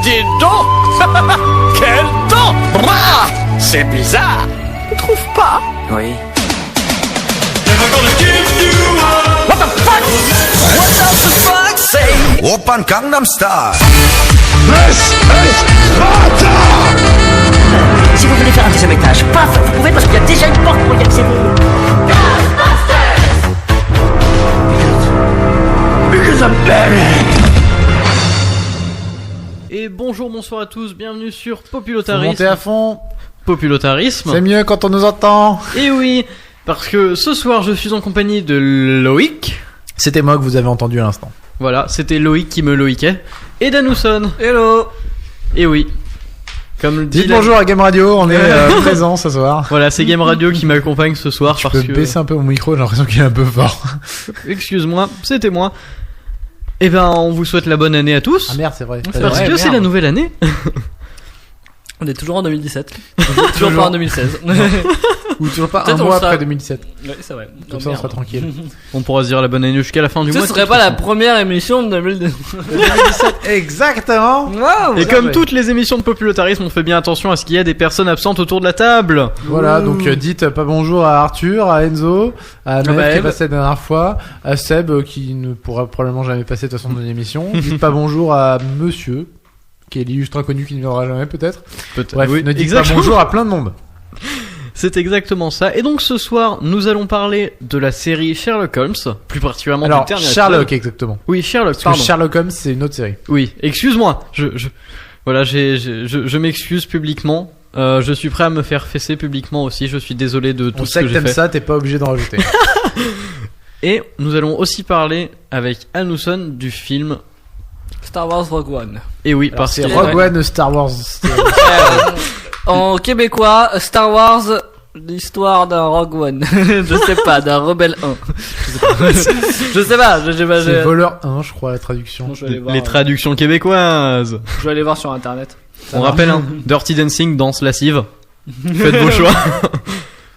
dis donc. Quel temps. C'est bizarre. Tu trouves pas? Oui. What the fuck? What does the fuck say? Oppan Gangnam Style. Si vous voulez faire un deuxième étage, paf, vous pouvez parce qu'il y a déjà une porte pour y accéder. Because I'm better. Et bonjour, bonsoir à tous, bienvenue sur Faut Populatarisme. monter à fond. Populatarisme. C'est mieux quand on nous entend. Et oui, parce que ce soir je suis en compagnie de Loïc. C'était moi que vous avez entendu à l'instant. Voilà, c'était Loïc qui me Loïquait. Et Danusson. Hello. Et oui. Comme le dit Dites bonjour à Game Radio, on est présents ce soir. Voilà, c'est Game Radio qui m'accompagne ce soir Je parce peux que... baisser un peu mon micro, j'ai l'impression qu'il est un peu fort. Excuse-moi, c'était moi. Et ben, on vous souhaite la bonne année à tous. Ah merde, c'est vrai. Parce que c'est la nouvelle année. On est toujours en 2017. Toujours pas en 2016. Ou toujours pas un Peut-être on mois sera- après 2007. Oui, c'est vrai. Comme ça on sera tranquille. On pourra se dire la bonne année jusqu'à la fin du mois. Ce serait pas la première émission de 2017. Exactement. Waouh. Et Ouais, comme ouais. toutes les émissions de populatarisme, on fait bien attention à ce qu'il y a des personnes absentes autour de la table. Voilà, donc dites pas bonjour à Arthur, à Enzo, à Mev bah, qui est Eve. passé la dernière fois, à Seb qui ne pourra probablement jamais passer de toute façon dans une émission. Dites pas bonjour à Monsieur, qui est l'illustre inconnu qui ne viendra jamais peut-être. Bref, Oui, ne dites exactement. pas bonjour à plein de monde. C'est exactement ça. Et donc ce soir, nous allons parler de la série Sherlock Holmes, plus particulièrement Alors, du dernier Sherlock épisode. exactement. Oui, Sherlock, Parce pardon. que Sherlock Holmes c'est une autre série. Oui, excuse-moi. Voilà, je m'excuse publiquement. Je suis prêt à me faire fesser publiquement aussi. Je suis désolé de tout On ce sait que que j'ai t'aimes fait. ça, t'es pas obligé d'en rajouter. Et nous allons aussi parler avec Anusson du film. Star Wars Rogue One. Et oui, Alors, parce c'est qu'il Rogue One Star Wars. En québécois, Star Wars, l'histoire d'un Rogue One. Je sais pas, d'un Rebelle 1. Je sais pas. C'est Voleur 1, je crois, la traduction. Non, je vais aller voir, les traductions québécoises. je vais aller voir sur internet. On rappelle, hein, Dirty Dancing, danse lascive. Faites vos choix.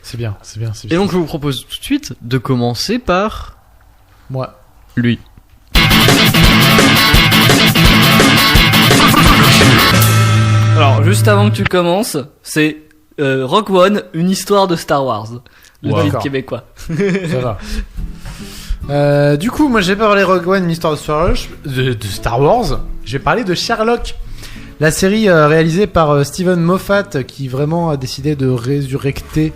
C'est bien, c'est bien, c'est Et bien. donc je vous propose tout de suite de commencer par Moi. lui. Alors, juste avant que tu commences, c'est Rogue One, une histoire de Star Wars. Le Wow. titre D'accord. québécois. Ça va. Du coup, moi j'ai pas parlé Rogue One, une histoire de Star Wars. J'ai parlé de Sherlock. La série réalisée par Steven Moffat qui vraiment a décidé de résurrecter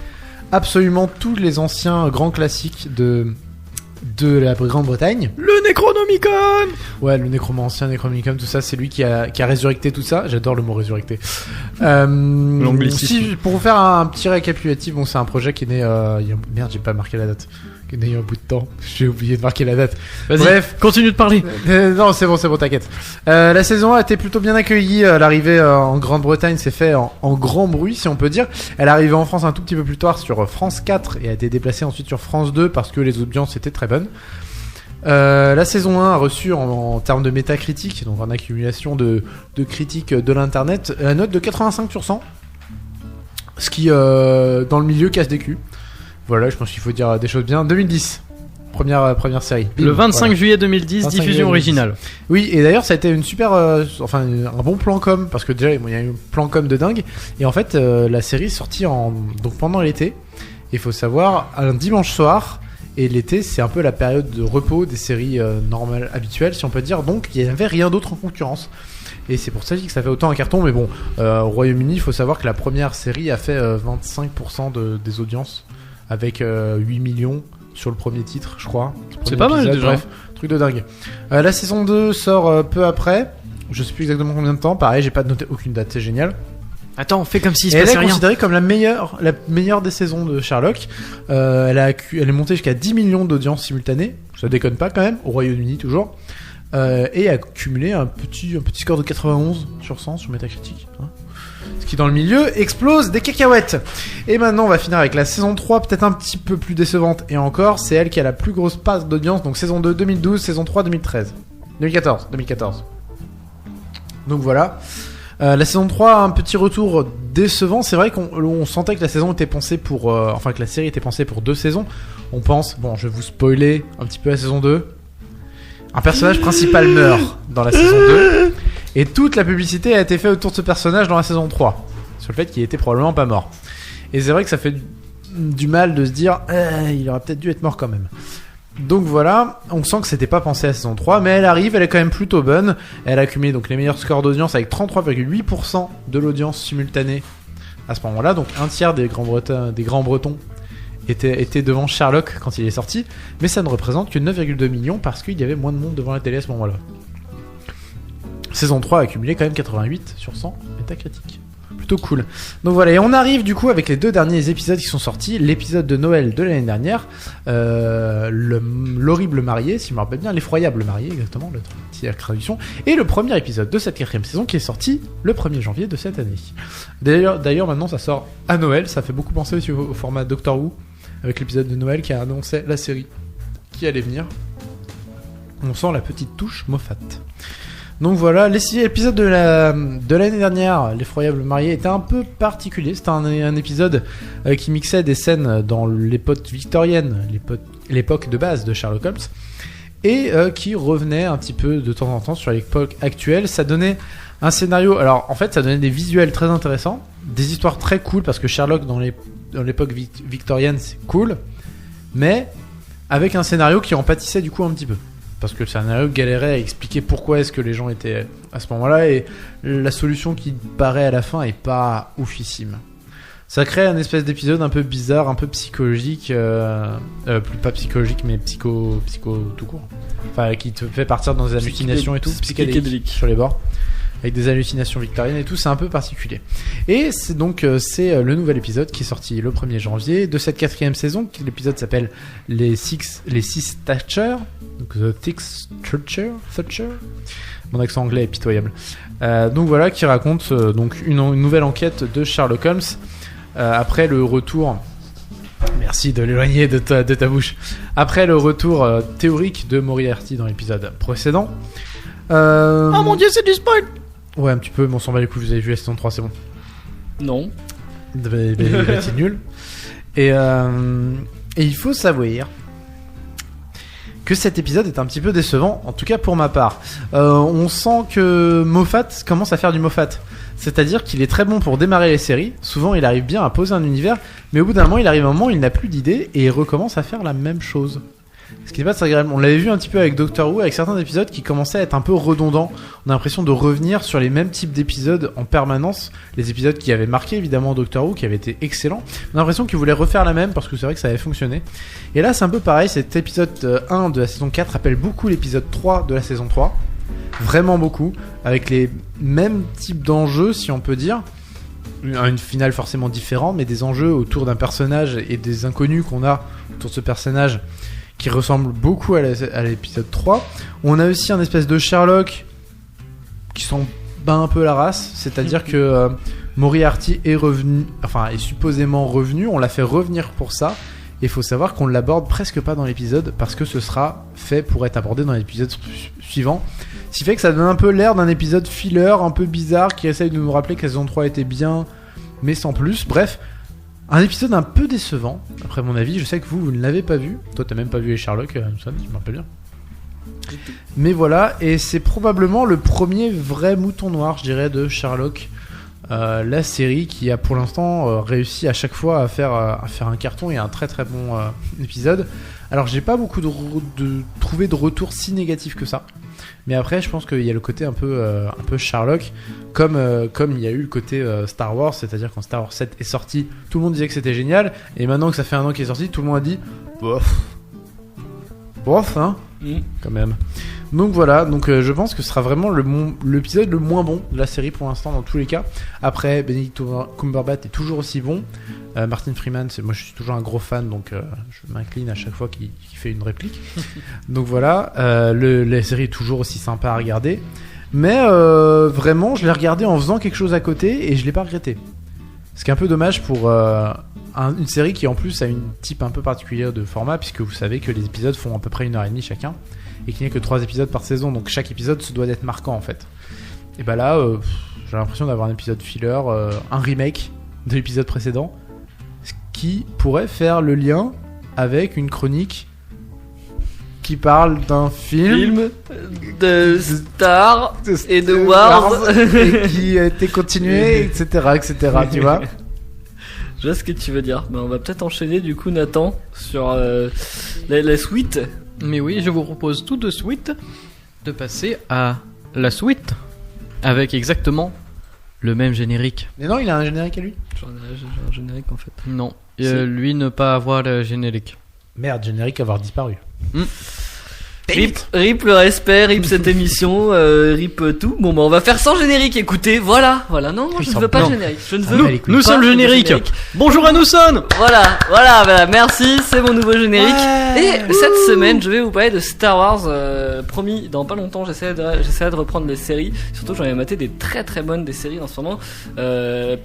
absolument tous les anciens grands classiques de la Grande-Bretagne. Le Necronomicon. Ouais, le Necromancien, Necronomicon, tout ça, c'est lui qui a résurrecté tout ça. J'adore le mot résurrecté. L'anglicisme. Pour vous faire un petit récapitulatif, bon, c'est un projet qui est né. Merde, j'ai pas marqué la date. Qui est né il y a un bout de temps. J'ai oublié de marquer la date. Vas-y, Bref. continue de parler. Non, c'est bon, t'inquiète. La saison 1 a été plutôt bien accueillie. L'arrivée en Grande-Bretagne s'est fait en grand bruit, si on peut dire. Elle est arrivée en France un tout petit peu plus tard sur France 4 et a été déplacée ensuite sur France 2 parce que les audiences étaient très bonnes. La saison 1 a reçu en termes de métacritique, donc en accumulation de critiques de l'internet, la note de 85 sur 100. Ce qui, dans le milieu, casse des culs. Voilà, je pense qu'il faut dire des choses bien. 2010, première série. Bim, Le 25 voilà. juillet 2010, 25 diffusion juillet 2010. originale. Oui, et d'ailleurs, ça a été une super, un bon plan com, parce que déjà, il y a eu un plan com de dingue. Et en fait, la série est sortie donc pendant l'été. Il faut savoir, un dimanche soir. Et l'été, c'est un peu la période de repos des séries normales, habituelles, si on peut dire. Donc, il n'y avait rien d'autre en concurrence. Et c'est pour ça que ça fait autant un carton. Mais bon, au Royaume-Uni, il faut savoir que la première série a fait 25% des audiences, avec 8 millions sur le premier titre, je crois. C'est Premier pas mal, épisode, déjà. Bref, truc de dingue. La saison 2 sort peu après. Je sais plus exactement combien de temps. Pareil, j'ai pas noté aucune date. C'est génial. Attends, fais comme s'il Et se elle passait est rien. considérée comme la meilleure des saisons de Sherlock. Elle est montée jusqu'à 10 millions d'audiences simultanées. Ça déconne pas quand même, au Royaume-Uni toujours. Et a cumulé un petit score de 91 sur 100 sur Metacritic. Hein. Ce qui dans le milieu explose des cacahuètes. Et maintenant on va finir avec la saison 3, peut-être un petit peu plus décevante. Et encore, c'est elle qui a la plus grosse passe d'audience. Donc saison 2 2012, saison 3 2013. 2014. Donc voilà. La saison 3 a un petit retour décevant. C'est vrai qu'on sentait que la saison était pensée pour... que la série était pensée pour 2 saisons. On pense... Bon, je vais vous spoiler un petit peu la saison 2. Un personnage principal meurt dans la saison 2. Et toute la publicité a été faite autour de ce personnage dans la saison 3, sur le fait qu'il était probablement pas mort. Et c'est vrai que ça fait du mal de se dire il aurait peut-être dû être mort quand même. Donc voilà, on sent que c'était pas pensé à la saison 3, mais elle arrive, elle est quand même plutôt bonne. Elle a accumulé donc les meilleurs scores d'audience avec 33,8% de l'audience simultanée à ce moment-là. Donc un tiers des grands bretons était devant Sherlock quand il est sorti, mais ça ne représente que 9,2 millions parce qu'il y avait moins de monde devant la télé à ce moment-là. Saison 3 a accumulé quand même 88 sur 100 Metacritic. Plutôt cool. Donc voilà, et on arrive du coup avec les 2 derniers épisodes qui sont sortis. L'épisode de Noël de l'année dernière, l'horrible marié, si je me rappelle bien, l'effroyable marié, exactement, la traduction, et le premier épisode de cette 4ème saison qui est sorti le 1er janvier de cette année. D'ailleurs maintenant ça sort à Noël, ça fait beaucoup penser aussi au format Doctor Who, avec l'épisode de Noël qui a annoncé la série qui allait venir. On sent la petite touche Moffat. Donc voilà, l'épisode de l'année dernière, l'effroyable marié, était un peu particulier. C'était un épisode qui mixait des scènes dans l'époque victorienne, l'époque de base de Sherlock Holmes, et qui revenait un petit peu de temps en temps sur l'époque actuelle. Ça donnait un scénario, alors en fait ça donnait des visuels très intéressants, des histoires très cool, parce que Sherlock dans l'époque victorienne c'est cool, mais avec un scénario qui en pâtissait du coup un petit peu. Parce que le scénario galérait à expliquer pourquoi est-ce que les gens étaient à ce moment-là, et la solution qui paraît à la fin est pas oufissime. Ça crée un espèce d'épisode un peu bizarre, un peu psychologique, pas psychologique mais psycho tout court. Enfin, qui te fait partir dans des hallucinations et tout, psychédélique sur les bords, avec des hallucinations victoriennes et tout, c'est un peu particulier. Et c'est donc c'est le nouvel épisode qui est sorti le 1er janvier de cette 4ème saison. L'épisode s'appelle les Six Thatcher, donc The Six Thatcher. Mon accent anglais est pitoyable. Donc voilà, qui raconte donc une nouvelle enquête de Sherlock Holmes après le retour. Merci de l'éloigner de ta bouche. Après le retour théorique de Moriarty dans l'épisode précédent. Oh mon dieu, c'est du spoil! Ouais, un petit peu, mais on s'en bat les couilles, vous avez vu la saison 3, c'est bon. Non. C'est nul. Et il faut savoir que cet épisode est un petit peu décevant, en tout cas pour ma part. On sent que Moffat commence à faire du Moffat. C'est-à-dire qu'il est très bon pour démarrer les séries. Souvent, il arrive bien à poser un univers, mais au bout d'un moment, il arrive un moment où il n'a plus d'idées et il recommence à faire la même chose. Ce qui n'est pas très agréable. On l'avait vu un petit peu avec Doctor Who, avec certains épisodes qui commençaient à être un peu redondants. On a l'impression de revenir sur les mêmes types d'épisodes en permanence. Les épisodes qui avaient marqué évidemment Doctor Who, qui avaient été excellents. On a l'impression qu'ils voulaient refaire la même parce que c'est vrai que ça avait fonctionné. Et là, c'est un peu pareil. Cet épisode 1 de la saison 4 rappelle beaucoup l'épisode 3 de la saison 3. Vraiment beaucoup. Avec les mêmes types d'enjeux, si on peut dire. Une finale forcément différente, mais des enjeux autour d'un personnage et des inconnus qu'on a autour de ce personnage qui ressemble beaucoup à l'épisode 3. On a aussi un espèce de Sherlock qui s'en bat un peu la race, c'est-à-dire que Moriarty est revenu, enfin est supposément revenu, on l'a fait revenir pour ça, et il faut savoir qu'on l'aborde presque pas dans l'épisode, parce que ce sera fait pour être abordé dans l'épisode suivant. Ce qui fait que ça donne un peu l'air d'un épisode filler, un peu bizarre, qui essaye de nous rappeler que la saison 3 était bien, mais sans plus. Bref, un épisode un peu décevant, après mon avis. Je sais que vous ne l'avez pas vu. Toi, t'as même pas vu les Sherlock, Hanson, je me rappelle bien. Mais voilà, et c'est probablement le premier vrai mouton noir, je dirais, de Sherlock. La série qui a pour l'instant réussi à chaque fois à faire un carton et un très très bon épisode. Alors j'ai pas beaucoup trouvé de retours si négatifs que ça. Mais après je pense qu'il y a le côté un peu Sherlock, comme il y a eu le côté Star Wars, c'est-à-dire quand Star Wars 7 est sorti, tout le monde disait que c'était génial, et maintenant que ça fait un an qu'il est sorti, tout le monde a dit bof hein, quand même. Donc voilà, je pense que ce sera vraiment l'épisode le moins bon de la série pour l'instant dans tous les cas. Après, Benedict Cumberbatch est toujours aussi bon. Martin Freeman, moi je suis toujours un gros fan, donc je m'incline à chaque fois qu'il fait une réplique. Donc voilà, la série est toujours aussi sympa à regarder. Mais vraiment, je l'ai regardé en faisant quelque chose à côté et je l'ai pas regretté. Ce qui est un peu dommage pour une série qui en plus a une type un peu particulière de format, puisque vous savez que les épisodes font à peu près 1h30 chacun. Et qu'il n'y a que 3 épisodes par saison, donc chaque épisode se doit d'être marquant en fait. Et bah là, j'ai l'impression d'avoir un épisode filler, un remake de l'épisode précédent, ce qui pourrait faire le lien avec une chronique qui parle d'un film de Star et de Wars. et qui a été continué, etc., tu vois. Je vois ce que tu veux dire. On va peut-être enchaîner du coup, Nathan, sur la suite. Mais oui, je vous propose tout de suite de passer à la suite avec exactement le même générique. Mais non, il a un générique à lui. J'ai un générique en fait. Non, Si. lui ne pas avoir le générique. Merde, générique avoir disparu. Rip le respect, rip cette émission, rip tout. Bon, on va faire sans générique. Écoutez, voilà. Non, je ne veux pas de générique. Je ne veux Nous- pas Nous sommes le de générique. Bonjour à nous sommes. Voilà, merci, c'est mon nouveau générique. Et cette semaine, je vais vous parler de Star Wars. Promis, dans pas longtemps, j'essaierai de reprendre les séries. Surtout, j'en ai maté des très très bonnes des séries en ce moment.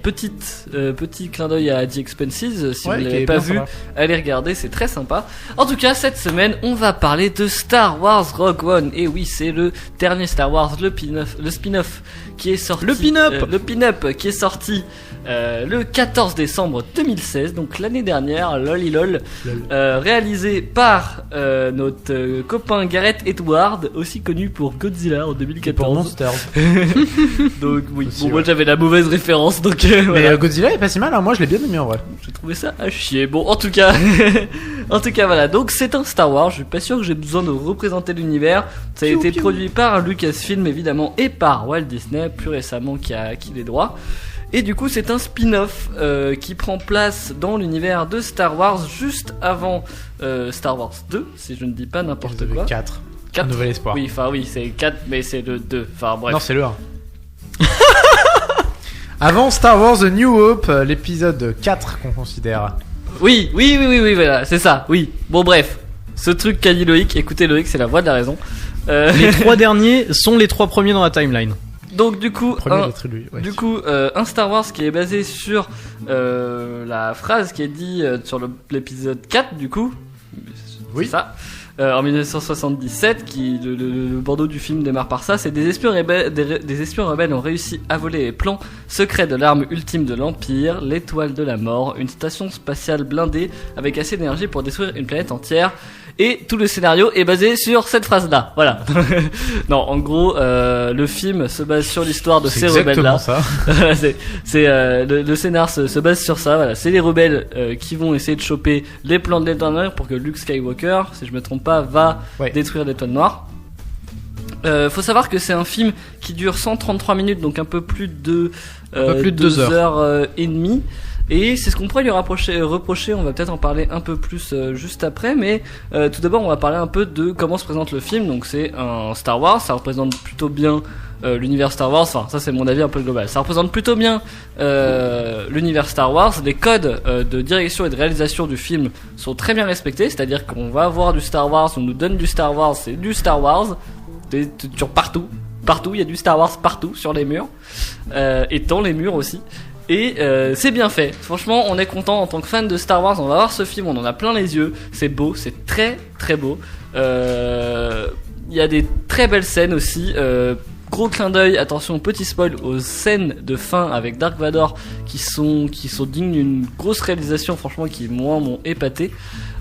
Petit clin d'œil à The Expenses. Si vous ne l'avez pas vu, allez regarder, c'est très sympa. En tout cas, cette semaine, on va parler de Star Wars Rogue One. Et oui, c'est le dernier Star Wars, le spin-off qui est sorti. Le pin-up le pin-up qui est sorti le 14 décembre 2016, donc l'année dernière, lol. Réalisé par notre copain Gareth Edwards, aussi connu pour Godzilla en Pour 2014. Monsters. Donc oui, Aussi, bon, ouais. moi j'avais la mauvaise référence, donc Mais voilà. Godzilla est pas si mal, hein. Moi je l'ai bien aimé en vrai. J'ai trouvé ça à chier. Bon, en tout cas, voilà. Donc c'est un Star Wars. Je suis pas sûr que j'ai besoin de représenter l'univers. Ça a été produit par Lucasfilm évidemment et par Walt Disney plus récemment qui a acquis les droits. Et du coup, c'est un spin-off qui prend place dans l'univers de Star Wars juste avant Star Wars 2, si je ne dis pas n'importe quoi. 4. 4. Un nouvel espoir. Oui, enfin oui, c'est 4, mais c'est le 2. Enfin bref. Non, c'est le 1. Avant Star Wars The New Hope, l'épisode 4 qu'on considère. Oui, voilà, c'est ça, oui. Bon, bref. Ce truc qu'a dit Loïc, écoutez Loïc, c'est la voix de la raison. Les 3 derniers sont les 3 premiers dans la timeline. Donc du coup, Premier de la trilogie. Ouais. Du coup, un Star Wars qui est basé sur la phrase qui est dit sur l'épisode 4, du coup. Oui. C'est ça. En 1977, le bandeau du film démarre par ça. C'est des espions rebelles ont réussi à voler les plans secrets de l'arme ultime de l'Empire, l'étoile de la mort, une station spatiale blindée avec assez d'énergie pour détruire une planète entière. Et tout le scénario est basé sur cette phrase-là. Voilà. Non, en gros, le film se base sur l'histoire de ces rebelles-là. Ça. Le scénar se base sur ça. Voilà, c'est les rebelles qui vont essayer de choper les plans de l'étoile noire pour que Luke Skywalker, si je me trompe pas, va détruire l'étoile noire. Faut savoir que c'est un film qui dure 133 minutes, donc un peu plus de 2 heures et demie. Et c'est ce qu'on pourrait lui reprocher, on va peut-être en parler un peu plus juste après, mais tout d'abord on va parler un peu de comment se présente le film. Donc c'est un Star Wars, ça représente plutôt bien l'univers Star Wars, enfin ça c'est mon avis un peu global, ça représente plutôt bien l'univers Star Wars. Les codes de direction et de réalisation du film sont très bien respectés, c'est-à-dire qu'on va avoir du Star Wars, on nous donne du Star Wars, c'est du Star Wars, sur partout, il y a du Star Wars partout sur les murs, et dans les murs aussi. Et c'est bien fait. Franchement, on est content en tant que fan de Star Wars. On va voir ce film, on en a plein les yeux. C'est beau, c'est très très beau. Il y a des très belles scènes aussi. Gros clin d'œil, attention, petit spoil, aux scènes de fin avec Dark Vador qui sont dignes d'une grosse réalisation. Franchement, qui moi m'ont épaté.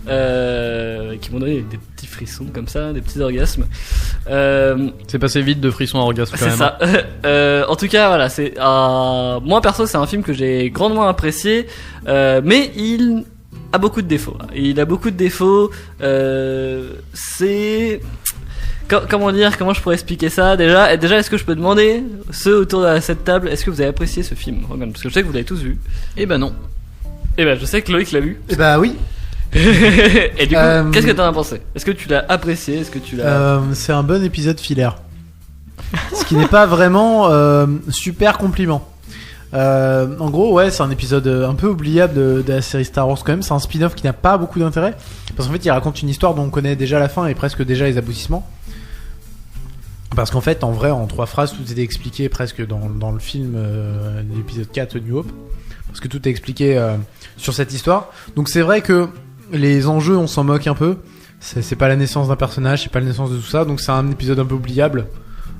Qui m'ont donné des petits frissons comme ça, des petits orgasmes. C'est passé vite de frisson à orgasme quand C'est même. ça. En tout cas, voilà, c'est moi perso, c'est un film que j'ai grandement apprécié, mais il a beaucoup de défauts. Il a beaucoup de défauts. C'est comment je pourrais expliquer ça déjà, est-ce que je peux demander ceux autour de cette table, est-ce que vous avez apprécié ce film, parce que je sais que vous l'avez tous vu. Eh ben non. Eh ben je sais que Loïc l'a vu. Et bah oui. Et du coup, qu'est-ce que t'en as pensé? Est-ce que tu l'as apprécié? Est-ce que tu l'as... C'est un bon épisode filaire. Ce qui n'est pas vraiment super compliment. En gros, ouais, c'est un épisode un peu oubliable de la série Star Wars quand même. C'est un spin-off qui n'a pas beaucoup d'intérêt. Parce qu'en fait, il raconte une histoire dont on connaît déjà la fin et presque déjà les aboutissements. Parce qu'en fait, en vrai, en 3 phrases, tout était expliqué presque dans le film, l'épisode 4 New Hope. Parce que tout est expliqué sur cette histoire. Donc c'est vrai que les enjeux, on s'en moque un peu. C'est pas la naissance d'un personnage, c'est pas la naissance de tout ça. Donc c'est un épisode un peu oubliable.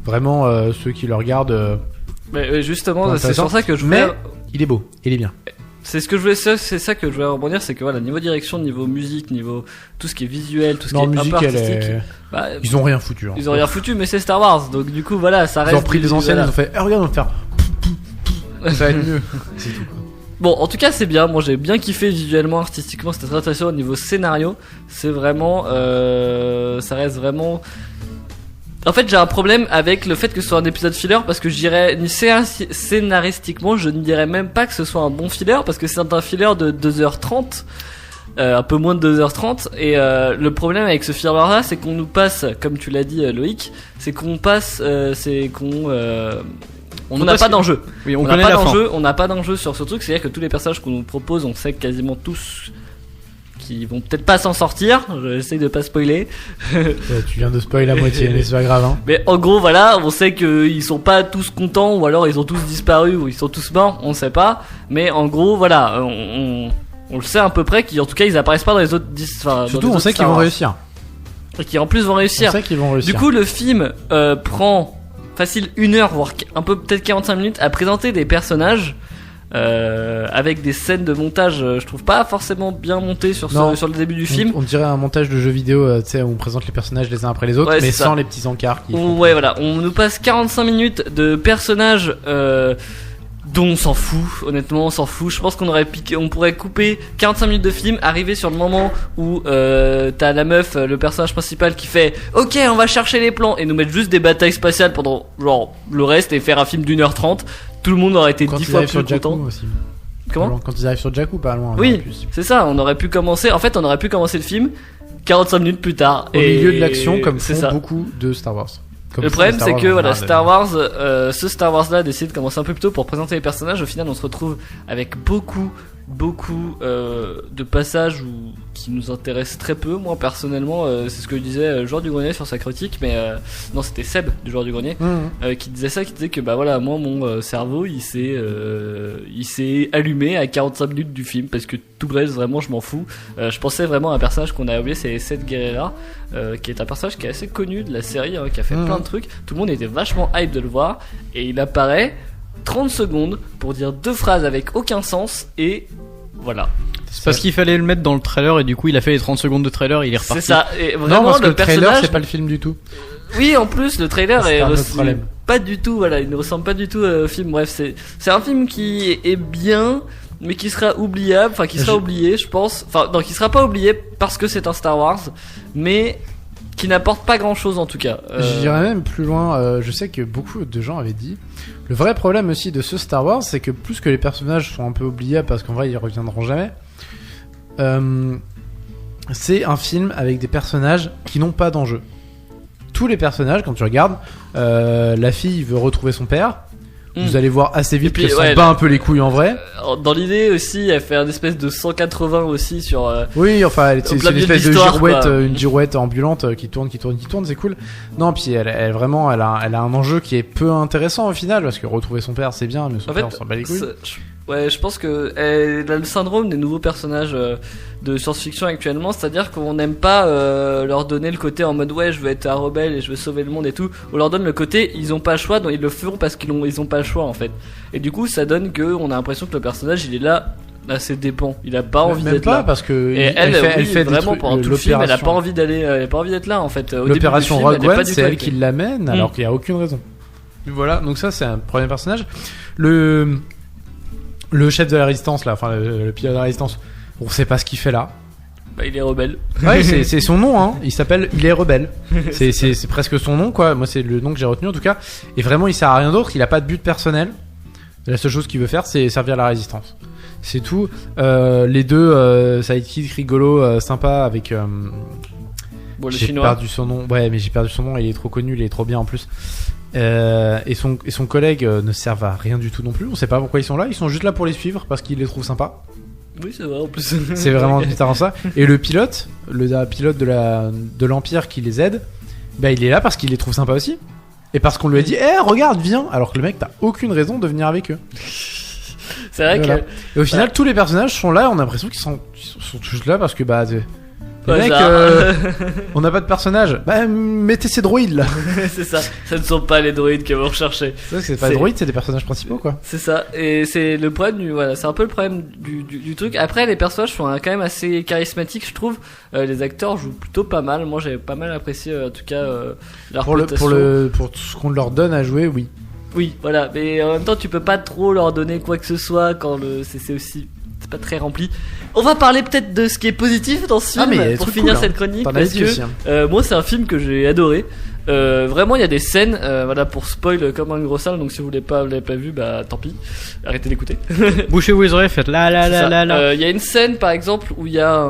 Vraiment, ceux qui le regardent... Mais justement, c'est sur ça que je voulais... Mais il est beau, il est bien. c'est ça que je voulais rebondir, c'est que voilà, niveau direction, niveau musique, niveau tout ce qui est visuel, tout ce qui est musique, un peu artistique, ils ont rien foutu. Hein. Ils ont rien foutu, mais c'est Star Wars, donc du coup voilà, ça reste. Ils ont pris les anciennes, ils ont fait, regarde, on va faire. Ça va être mieux. C'est tout. Bon, en tout cas, c'est bien. Moi, j'ai bien kiffé visuellement, artistiquement, c'était très intéressant. Au niveau scénario, c'est vraiment, ça reste vraiment. En fait, j'ai un problème avec le fait que ce soit un épisode filler parce que je dirais scénaristiquement, je ne dirais même pas que ce soit un bon filler parce que c'est un filler de 2h30. Un peu moins de 2h30 et le problème avec ce filler là, c'est qu'on nous passe, comme tu l'as dit Loïc, c'est qu'on passe, on n'a pas d'enjeu. Oui, on n'a connaît pas la d'enjeu, on n'a pas d'enjeu sur ce truc, c'est-à-dire que tous les personnages qu'on nous propose, on sait quasiment tous qui vont peut-être pas s'en sortir. J'essaie de pas spoiler. Tu viens de spoiler la moitié, mais c'est pas grave. Hein. Mais en gros, voilà, on sait qu'ils sont pas tous contents, ou alors ils ont tous disparu, ou ils sont tous morts, on sait pas. Mais en gros, voilà, on le sait à peu près, qu'en tout cas ils apparaissent pas dans les autres. Surtout, on sait qu'ils vont réussir. Et qui en plus vont réussir. On sait qu'ils vont réussir. Du coup, le film prend facile 1 heure, voire un peu peut-être 45 minutes à présenter des personnages. Avec des scènes de montage, je trouve pas forcément bien montées sur le début du film. On dirait un montage de jeu vidéo, tu sais, où on présente les personnages les uns après les autres, ouais, mais sans les petits encarts. Ouais, voilà, on nous passe 45 minutes de personnages dont on s'en fout. Honnêtement, on s'en fout. Je pense on pourrait couper 45 minutes de film, arriver sur le moment où t'as la meuf, le personnage principal qui fait OK, on va chercher les plans et nous mettre juste des batailles spatiales pendant genre le reste et faire un film d'1h30. Tout le monde aurait été 10 fois plus content. Aussi. Comment ? Quand ils arrivent sur Jakku, pas loin. Oui, c'est ça. On aurait pu commencer le film 45 minutes plus tard. Au milieu de l'action, comme font ça. Beaucoup de Star Wars. Comme le problème, c'est que voilà, ce Star Wars là a décidé de commencer un peu plus tôt pour présenter les personnages. Au final, on se retrouve avec beaucoup de passages qui nous intéressent très peu. Moi, personnellement, c'est ce que disait Joueur du Grenier sur sa critique, mais non, c'était Seb du Joueur du Grenier qui disait que bah voilà, moi, mon cerveau, il s'est allumé à 45 minutes du film parce que tout le reste, vraiment, je m'en fous. Je pensais vraiment à un personnage qu'on a oublié, c'est Seth Guerrera, qui est un personnage qui est assez connu de la série, qui a fait plein de trucs. Tout le monde était vachement hype de le voir et il apparaît 30 secondes pour dire 2 phrases avec aucun sens et voilà. C'est parce qu'il fallait le mettre dans le trailer et du coup il a fait les 30 secondes de trailer, il est reparti. C'est ça. Et vraiment, non, parce que le personnage... trailer c'est pas le film du tout. Oui, en plus le trailer c'est pas du tout, voilà, il ne ressemble pas du tout au film. Bref, c'est un film qui est bien, mais qui sera oubliable, enfin qui sera oublié, je pense. Enfin non, qui sera pas oublié parce que c'est un Star Wars, mais qui n'apporte pas grand chose en tout cas. J'irais même plus loin, je sais que beaucoup de gens avaient dit le vrai problème aussi de ce Star Wars, c'est que plus que les personnages sont un peu oubliables parce qu'en vrai ils reviendront jamais, c'est un film avec des personnages qui n'ont pas d'enjeu. Tous les personnages, quand tu regardes, la fille veut retrouver son père. Vous allez voir assez vite qu'elle s'en bat un peu les couilles en vrai. Dans l'idée aussi, elle fait un espèce de 180 aussi sur. Oui, enfin, c'est une espèce de girouette, quoi. une girouette ambulante qui tourne, c'est cool. Non, puis elle vraiment, elle a un enjeu qui est peu intéressant au final parce que retrouver son père c'est bien, mais son père on s'en bat les couilles. Ouais, je pense que elle a le syndrome des nouveaux personnages de science-fiction actuellement, c'est-à-dire qu'on n'aime pas leur donner le côté en mode ouais, je veux être un rebelle et je veux sauver le monde et tout. On leur donne le côté ils ont pas le choix, donc ils le feront parce qu'ils ont pas le choix en fait. Et du coup, ça donne que on a l'impression que le personnage il est là à ses dépens. Il a pas envie d'être là. Parce que et elle fait vraiment pendant tout le film, elle a pas envie d'être là en fait. L'opération Rogue One, c'est elle qui l'amène alors qu'il y a aucune raison. Voilà, donc ça c'est un premier personnage. Le chef de la résistance là, enfin le pilote de la résistance, on sait pas ce qu'il fait là. Bah, il est rebelle. Ouais, c'est son nom, hein. Il s'appelle Il est rebelle. C'est presque son nom, quoi. Moi, c'est le nom que j'ai retenu en tout cas. Et vraiment, il sert à rien d'autre. Il a pas de but personnel. La seule chose qu'il veut faire, c'est servir la résistance. C'est tout. Les deux sidekicks rigolos, sympas avec. Bon, le j'ai chinois. perdu son nom. Ouais, mais j'ai perdu son nom. Il est trop connu, il est trop bien en plus. Et son collègue ne servent à rien du tout non plus. On sait pas pourquoi ils sont là. Ils sont juste là pour les suivre parce qu'ils les trouvent sympas. Oui, c'est vrai en plus. C'est vraiment littéralement ça. Et le pilote de l'Empire qui les aide, bah il est là parce qu'il les trouve sympas aussi. Et parce qu'on lui a dit, regarde, viens. Alors que le mec, t'as aucune raison de venir avec eux. C'est vrai que. Et au final, tous les personnages sont là. On a l'impression qu'ils sont tous là parce que Les Ouais, mecs, ça. on n'a pas de personnage. Bah, mettez ces droïdes là. C'est ça. Ça ne sont pas les droïdes que vous recherchez. C'est pas C'est- des droïdes, c'est des personnages principaux quoi. C'est ça. Et c'est le problème voilà, c'est un peu le problème du truc. Après, les personnages sont quand même assez charismatiques, je trouve. Les acteurs jouent plutôt pas mal. Moi, j'ai pas mal apprécié, en tout cas, leur Pour prestation. pour tout ce qu'on leur donne à jouer, oui. Oui, voilà. Mais en même temps, tu peux pas trop leur donner quoi que ce soit quand c'est aussi. C'est pas très rempli. On va parler peut-être de ce qui est positif dans ce Ah, film mais il y a des pour trucs finir cool, cette hein. chronique T'en as parce dit que aussi, hein. moi c'est un film que j'ai adoré. Vraiment il y a des scènes, voilà pour spoil comme un gros sale, donc si vous l'avez pas vu, bah tant pis, arrêtez d'écouter. Bouchez-vous les oreilles, faites la la la la la. Il y a une scène par exemple où il y a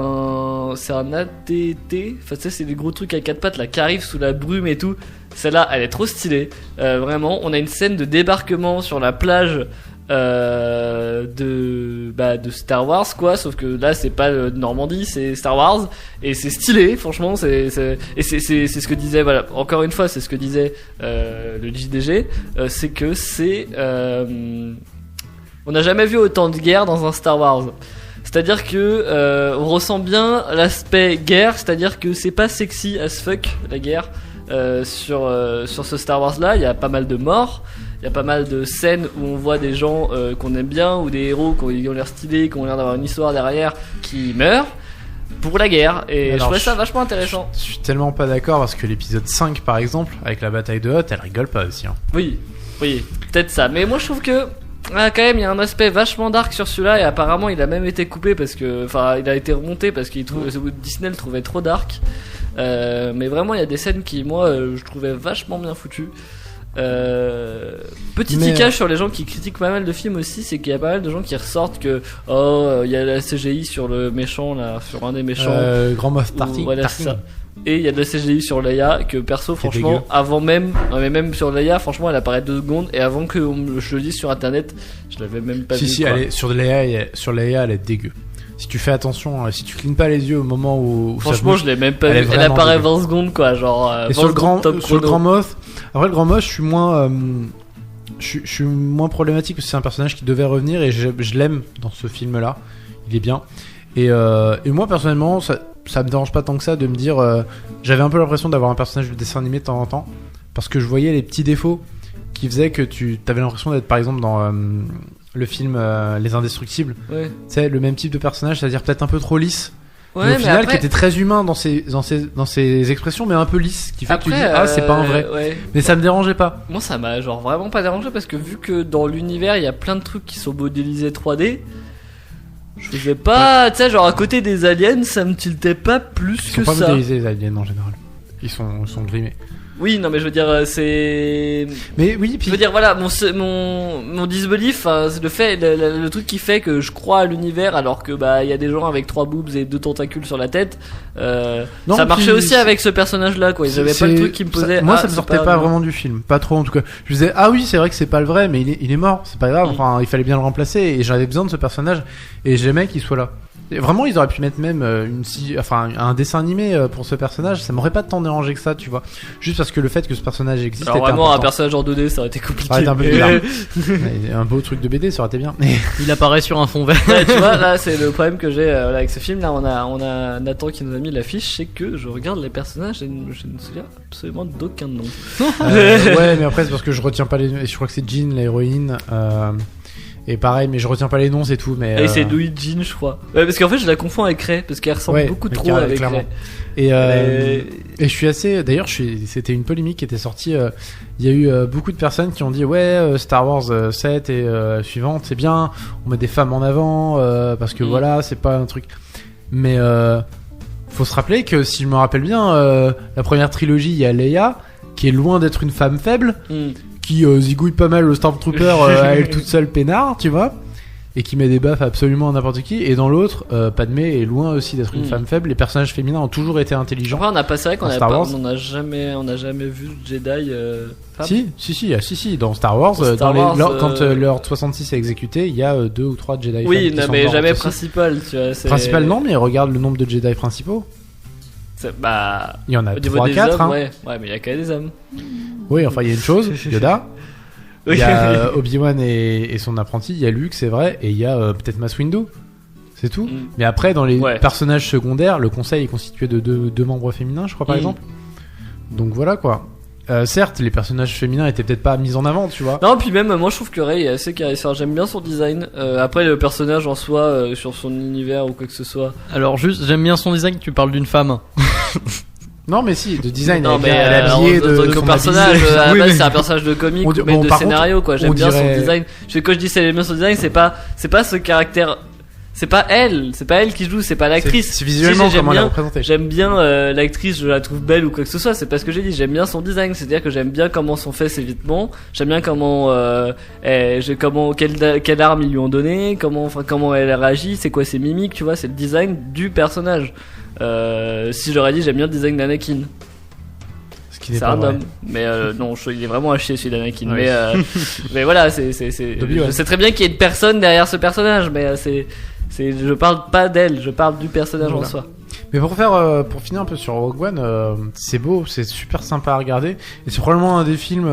c'est un ATT, enfin tu sais c'est des gros trucs à quatre pattes là qui arrivent sous la brume et tout. Celle-là elle est trop stylée. Vraiment on a une scène de débarquement sur la plage de Star Wars quoi, sauf que là c'est pas Normandie, c'est Star Wars et c'est stylé franchement, c'est ce que disait, voilà, encore une fois c'est ce que disait le JDG, c'est que on n'a jamais vu autant de guerre dans un Star Wars. C'est-à-dire que on ressent bien l'aspect guerre, c'est-à-dire que c'est pas sexy as fuck la guerre sur ce Star Wars là, il y a pas mal de morts. Il y a pas mal de scènes où on voit des gens qu'on aime bien, ou des héros qui ont l'air stylés, qui ont l'air d'avoir une histoire derrière, qui meurent pour la guerre. Et je trouvais ça vachement intéressant. Je suis tellement pas d'accord parce que l'épisode 5 par exemple, avec la bataille de Hoth, elle rigole pas aussi. Hein. Oui, peut-être ça. Mais moi je trouve que quand même il y a un aspect vachement dark sur celui-là, et apparemment il a même été coupé parce que, enfin il a été remonté parce qu'il Disney le trouvait trop dark. Mais vraiment il y a des scènes qui moi je trouvais vachement bien foutues. Petit tiquage sur les gens qui critiquent pas mal de films aussi, c'est qu'il y a pas mal de gens qui ressortent que il y a la CGI sur le méchant là, sur un des méchants, Grand Moff Tarkin. voilà c'est ça. Et il y a de la CGI sur Leia que perso franchement dégueu. avant même, non, mais même sur Leia franchement elle apparaît 2 secondes, et avant que je le dise sur internet je l'avais même pas vu. Si quoi. elle est, sur Leia elle est dégueu. Si tu fais attention, si tu clignes pas les yeux au moment où ça Franchement bouge, je l'ai même pas elle est vu, elle vraiment apparaît dégueu. 20 secondes quoi, genre Et 20 sur le secondes top Grand chrono. Moff, après le Grand Moff, je suis moins je suis moins problématique parce que c'est un personnage qui devait revenir et je l'aime dans ce film là, il est bien. Et moi personnellement ça me dérange pas tant que ça de me dire j'avais un peu l'impression d'avoir un personnage de dessin animé de temps en temps parce que je voyais les petits défauts qui faisaient que tu avais l'impression d'être par exemple dans le film Les Indestructibles, Ouais. tu sais, le même type de personnage, c'est-à-dire peut-être un peu trop lisse. Ouais, mais au mais final, après- qui était très humain dans ses expressions, mais un peu lisse, qui fait que tu dis ah c'est pas un vrai. Ouais. Mais ça me dérangeait pas. Moi ça m'a genre vraiment pas dérangé parce que vu que dans l'univers il y a plein de trucs qui sont modélisés 3D, je faisais pas, tu sais, genre à côté des aliens ça me tiltait pas plus Ils que sont pas ça. modélisés les aliens en général. Ils sont grimés. Oui, non mais je veux dire c'est, Mais oui, je puis veux dire voilà mon disbelief, c'est le fait le truc qui fait que je crois à l'univers alors que bah il y a des gens avec 3 boobs et 2 tentacules sur la tête. Non, Ça marchait puis aussi avec ce personnage là quoi, ils avaient pas le truc qui me posait. Moi, ah, ça me c'est sortait pas vraiment du film, pas trop en tout cas. Je me disais ah oui, c'est vrai que c'est pas le vrai, mais il est mort, c'est pas grave. Enfin, il fallait bien le remplacer et j'avais besoin de ce personnage et j'aimais qu'il soit là. Et vraiment, ils auraient pu mettre même un dessin animé pour ce personnage. Ça m'aurait pas tant dérangé que ça, tu vois. Juste parce que le fait que ce personnage existe. Alors était vraiment un important. personnage en 2D ça aurait été compliqué. Ça aurait été un peu bizarre. Mais un beau truc de BD, ça aurait été bien. Il apparaît sur un fond vert. Ouais, tu vois, là, c'est le problème que j'ai là, avec ce film. Là, on a Nathan qui nous a mis l'affiche. C'est que je regarde les personnages et je ne me souviens absolument d'aucun nom. Ouais, mais après, c'est parce que je retiens pas les. Je crois que c'est Jean, l'héroïne. Et pareil, mais je retiens pas les noms, c'est tout. Mais Et c'est Louis Jean, je crois. Ouais, parce qu'en fait, je la confonds avec Ray parce qu'elle ressemble Ouais, beaucoup mais trop carrément, avec clairement. Ray. Et je suis assez. D'ailleurs, c'était une polémique qui était sortie. Il y a eu beaucoup de personnes qui ont dit ouais, Star Wars 7 et suivante, c'est bien. On met des femmes en avant parce que voilà, c'est pas un truc. Mais faut se rappeler que si je me rappelle bien, la première trilogie, il y a Leia qui est loin d'être une femme faible, qui zigouille pas mal le Stormtrooper à elle toute seule peinard, tu vois, et qui met des baffes absolument à n'importe qui. Et dans l'autre, Padmé est loin aussi d'être une femme faible. Les personnages féminins ont toujours été intelligents. Après, on a pas, c'est vrai qu'on Dans a Star pas, Wars. on a jamais vu de Jedi. femme. Si, dans Star Wars, Dans Star Wars, quand l'ordre 66 est exécuté, il y a 2 ou 3 Jedi. Oui, femmes qui non, sont mais mortes jamais aussi. principal, tu vois. Principal non, mais regarde le nombre de Jedi principaux. Bah, Il y en a au niveau 3 des 4 hommes, hein. ouais, mais il y a quand même des hommes. Oui, enfin il y a une chose, Yoda. Il Oui. y a Obi-Wan et son apprenti, il y a Luke, c'est vrai, et il y a peut-être Mace Windu. C'est tout. Mm. Mais après, dans les Ouais. personnages secondaires, le conseil est constitué de deux membres féminins, je crois, par exemple. Donc voilà quoi. Certes, les personnages féminins étaient peut-être pas mis en avant, tu vois. Non, puis même, moi je trouve que Rey est assez charismatique. J'aime bien son design. Après, le personnage en soi, sur son univers ou quoi que ce soit. Alors juste, j'aime bien son design. Tu parles d'une femme. Non, mais si, de design, Non, mais elle est habillée de donc, son au personnage, habillé. à la Oui, base, mais- c'est un personnage de comique On ou dit- même bon, de par scénario, quoi. J'aime on bien dirait- son design. Quand je dis j'aime bien son design, c'est pas ce caractère. C'est pas elle qui joue, c'est pas l'actrice. C'est visuellement Si, j'aime comment elle est bien- représentée. J'aime bien l'actrice, je la trouve belle ou quoi que ce soit. C'est pas ce que j'ai dit. J'aime bien son design, c'est-à-dire que j'aime bien comment sont faits ses vêtements. J'aime bien quelle arme ils lui ont donné, comment elle réagit, c'est quoi ses mimiques, tu vois. C'est le design du personnage. Si j'aurais dit j'aime bien le design d'Anakin, Ce qui n'est c'est pas un vrai. homme. Mais non, il est vraiment à chier celui d'Anakin. Oui. Mais voilà, c'est. D'Obi-Wan. Je sais très bien qu'il y a une personne derrière ce personnage, mais je parle pas d'elle, je parle du personnage en Voilà. soi. Mais pour finir un peu sur Rogue One, c'est beau, c'est super sympa à regarder. Et c'est probablement un des films.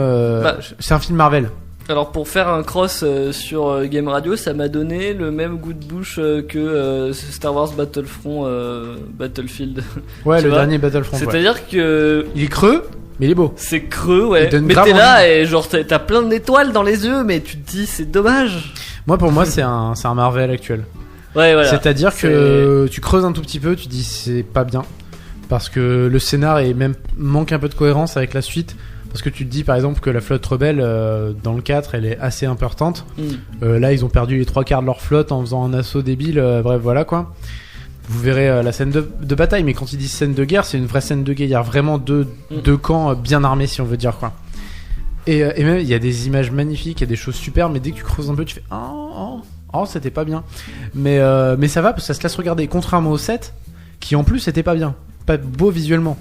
C'est un film Marvel. Alors pour faire un cross sur Game Radio, ça m'a donné le même goût de bouche que Star Wars Battlefield. Ouais, Tu le vois, dernier Battlefront. Ouais. C'est-à-dire que Il est creux, mais il est beau. c'est creux, ouais. Il donne Mais grave t'es là envie. et genre t'as plein d'étoiles dans les yeux, mais tu te dis c'est dommage. Pour moi, c'est un Marvel actuel. Ouais, voilà. C'est-à-dire que tu creuses un tout petit peu, tu dis c'est pas bien. Parce que le scénar manque un peu de cohérence avec la suite. Parce que tu te dis par exemple que la flotte rebelle dans le 4 elle est assez importante. Là ils ont perdu les 3/4 de leur flotte en faisant un assaut débile. Bref voilà quoi. Vous verrez la scène de bataille, mais quand ils disent scène de guerre, c'est une vraie scène de guerre. Il y a vraiment deux camps bien armés si on veut dire quoi. Et même il y a des images magnifiques, il y a des choses super, mais dès que tu creuses un peu tu fais oh c'était pas bien. Mais ça va parce que ça se laisse regarder. Contrairement au 7 qui en plus était pas bien, pas beau visuellement.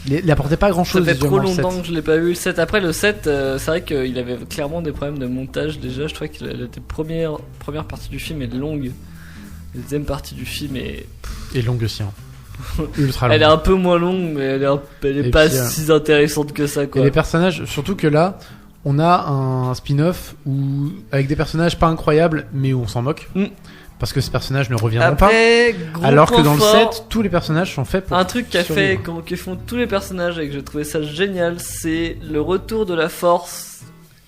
Il apportait pas grand Ça chose. fait trop visuellement, le 7. longtemps que je l'ai pas vu. Le 7, après le 7, c'est vrai qu'il avait clairement des problèmes de montage déjà. Je trouvais que la première partie du film est longue. La deuxième partie du film est. Et longue aussi. Hein. Ultra longue. Elle est un peu moins longue, mais elle est Et pas puis, si intéressante que ça, Et quoi. les personnages, surtout que là, on a un spin-off avec des personnages pas incroyables, mais où on s'en moque. Parce que ces personnages ne reviendront Après, pas. gros Alors que point dans le fort, 7, tous les personnages sont faits pour. un truc survivre. que font tous les personnages et que j'ai trouvé ça génial, c'est le retour de la force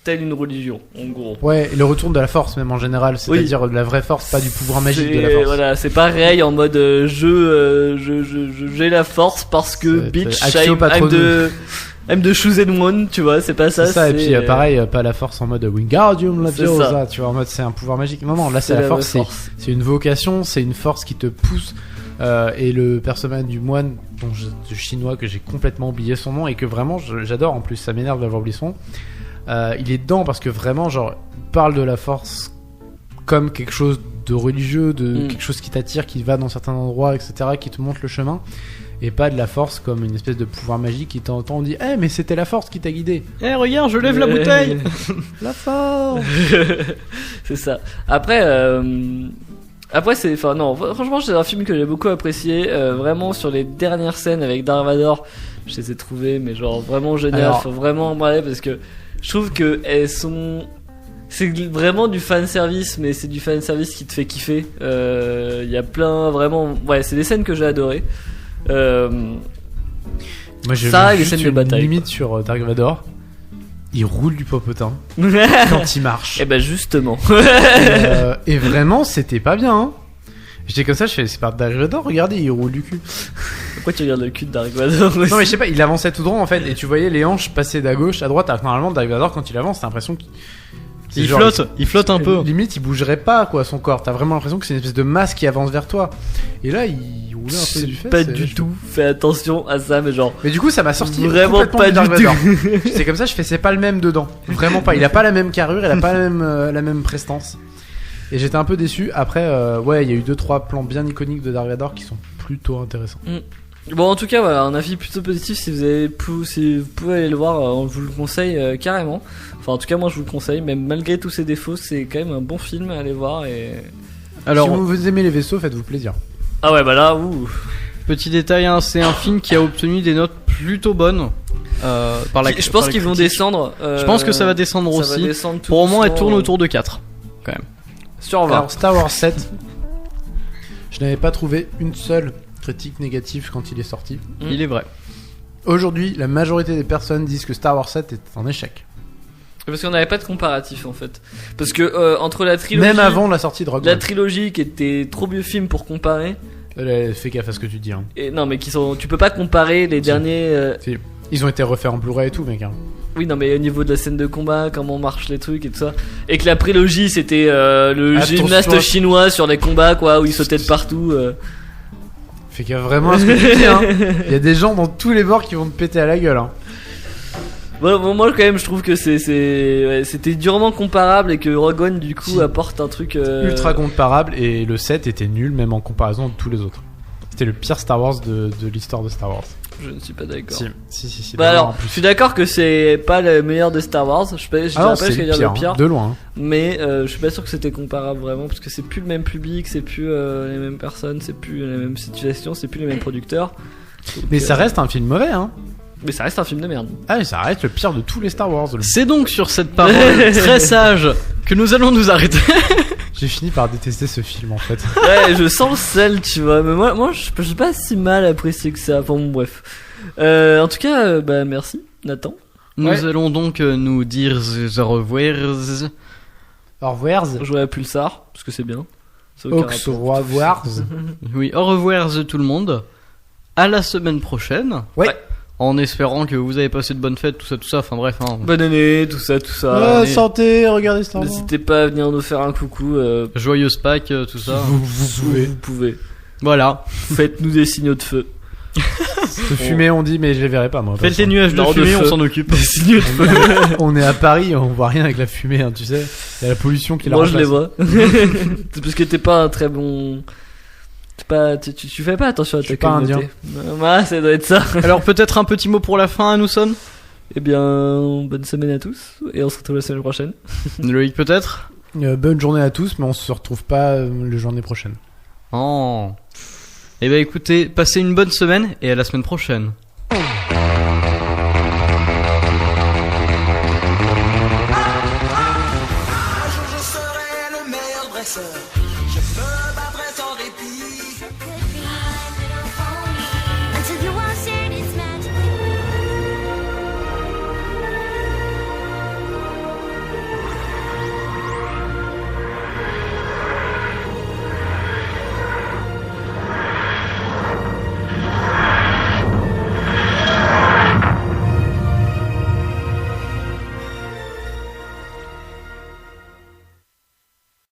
telle une religion, en gros. Ouais, et le retour de la force, même en général, c'est-à-dire de la vraie force, pas du pouvoir magique de la force. Voilà, c'est pareil en mode j'ai la force parce que C'est- bitch, Actio Patronum. I'm the chosen one, tu vois, c'est pas ça. C'est ça, et puis pareil, pas la force en mode Wingardium C'est Leviosa, ça. tu vois, en mode c'est un pouvoir magique. Non, là c'est la vraie force, c'est une vocation, c'est une force qui te pousse. Et le personnage du moine, du chinois que j'ai complètement oublié son nom et que vraiment j'adore en plus, ça m'énerve d'avoir oublié son nom. Il est dedans parce que vraiment, genre, il parle de la force comme quelque chose de religieux, de quelque chose qui t'attire, qui va dans certains endroits, etc., qui te montre le chemin. Et pas de la force comme une espèce de pouvoir magique qui t'entend, on dit « Eh, mais c'était la force qui t'a guidé !» Eh regarde, je lève la bouteille. La force. C'est ça. Après, c'est, enfin non, franchement, c'est un film que j'ai beaucoup apprécié. Vraiment sur les dernières scènes avec Darth Vader, je les ai trouvées, mais genre vraiment génial. Alors- Faut vraiment en parler parce que je trouve que elles sont. C'est vraiment du fan service, mais c'est du fan service qui te fait kiffer. Il y a plein, vraiment, ouais, c'est des scènes que j'ai adorées. Moi j'ai Ça, vu les juste scènes de une bataille, limite sur Dark Vador. Il roule du popotin Et quand il marche. ben justement. Et vraiment, c'était pas bien. Hein. J'étais comme ça, je fais c'est pas Dark Vador, regardez, il roule du cul. Pourquoi tu regardes le cul de Dark Vador aussi? Non mais je sais pas, il avançait tout droit en fait, et tu voyais les hanches passer d'à gauche à droite. Alors que normalement, Dark Vador quand il avance, t'as l'impression qu'il c'est Il genre- flotte un peu. Limite, il bougerait pas quoi son corps. T'as vraiment l'impression que c'est une espèce de masse qui avance vers toi. Et là, il roulait un peu du fait. Pas du tout. Fais attention à ça, mais genre. Mais du coup, ça m'a sorti Vraiment complètement pas du Dark du Vador. C'est comme ça, je fais c'est pas le même dedans. Vraiment pas. Il a pas la même carrure, il a pas la même prestance. Et j'étais un peu déçu. Après, ouais, il y a eu 2-3 plans bien iconiques de Dark Vador qui sont plutôt intéressants. Bon, en tout cas, voilà, un avis plutôt positif. Si vous pouvez aller le voir, on vous le conseille carrément. Enfin, en tout cas, moi je vous le conseille. Même malgré tous ses défauts, c'est quand même un bon film à aller voir. Et Alors, si vous aimez les vaisseaux, faites-vous plaisir. ah ouais, bah là, ouh. petit détail, hein, c'est un film qui a obtenu des notes plutôt bonnes. Par la, Je pense par la qu'ils vont critique. descendre. Je pense que ça va descendre ça aussi. va descendre tout Pour au moins, elle doucement, tourne autour de 4. sur 20. Alors, Star Wars 7. Je n'avais pas trouvé une seule critique négative quand il est sorti. Il est vrai. Aujourd'hui, la majorité des personnes disent que Star Wars 7 est un échec. Parce qu'on n'avait pas de comparatif en fait. Parce que entre la trilogie. Même avant la sortie de Rogue La One. trilogie qui était trop vieux film pour comparer. Fais gaffe à ce que tu dis. Hein. Et non, mais tu peux pas comparer les derniers. Si. Ils ont été refaits en Blu-ray et tout, mec. Hein. Oui, non, mais au niveau de la scène de combat, comment marchent les trucs et tout ça. Et que la prélogie c'était le Attention. gymnaste chinois sur les combats, quoi, où il sautait de partout. Fais gaffe vraiment à ce que tu dis. Hein. Il y a des gens dans tous les bords qui vont te péter à la gueule. Hein. Bon, moi, quand même, je trouve que c'était durement comparable et que Rogue One, du coup, apporte un truc. Ultra comparable et le 7 était nul, même en comparaison de tous les autres. C'était le pire Star Wars de l'histoire de Star Wars. Je ne suis pas d'accord. Si. Bah alors, je suis d'accord que c'est pas le meilleur de Star Wars. Je dirais pas ce qu'il y a le pire. De loin. Mais je suis pas sûr que c'était comparable vraiment parce que c'est plus le même public, c'est plus les mêmes personnes, c'est plus la même situation, c'est plus les mêmes producteurs. Donc, Mais ça reste un film mauvais, hein. Mais ça reste un film de merde. Ah, mais ça reste le pire de tous les Star Wars. C'est donc sur cette parole très sage que nous allons nous arrêter. J'ai fini par détester ce film en fait. Ouais, je sens le sel, tu vois. Mais moi je suis pas si mal apprécié que ça. Enfin bon, bref. En tout cas, bah merci, Nathan. Nous allons donc nous dire au revoir. Au revoir. Jouer à Pulsar, parce que c'est bien. Au revoir. Oui, au revoir tout le monde. À la semaine prochaine. Ouais. En espérant que vous avez passé de bonnes fêtes, tout ça, enfin bref. Hein. Bonne année, tout ça. Santé, regardez Star Wars. N'hésitez pas à venir nous faire un coucou. Joyeuse Pâques, tout ça. Vous pouvez. Voilà. Faites-nous des signaux de feu. Se fumer, on dit, mais je les verrai pas moi. Faites les nuages de fumée, on s'en occupe. Des signaux de feu. On est à Paris, on voit rien avec la fumée, hein, tu sais. Il y a la pollution qui la Moi je les remplace. vois. C'est parce que t'es pas un très bon. Tu fais pas attention à ta communauté. Ouais, ça doit être ça. Alors peut-être un petit mot pour la fin, Nusson. Eh bien, bonne semaine à tous et on se retrouve la semaine prochaine. Loïc peut-être. Bonne journée à tous, mais on se retrouve pas la journée prochaine. Oh. Eh ben écoutez, passez une bonne semaine et à la semaine prochaine.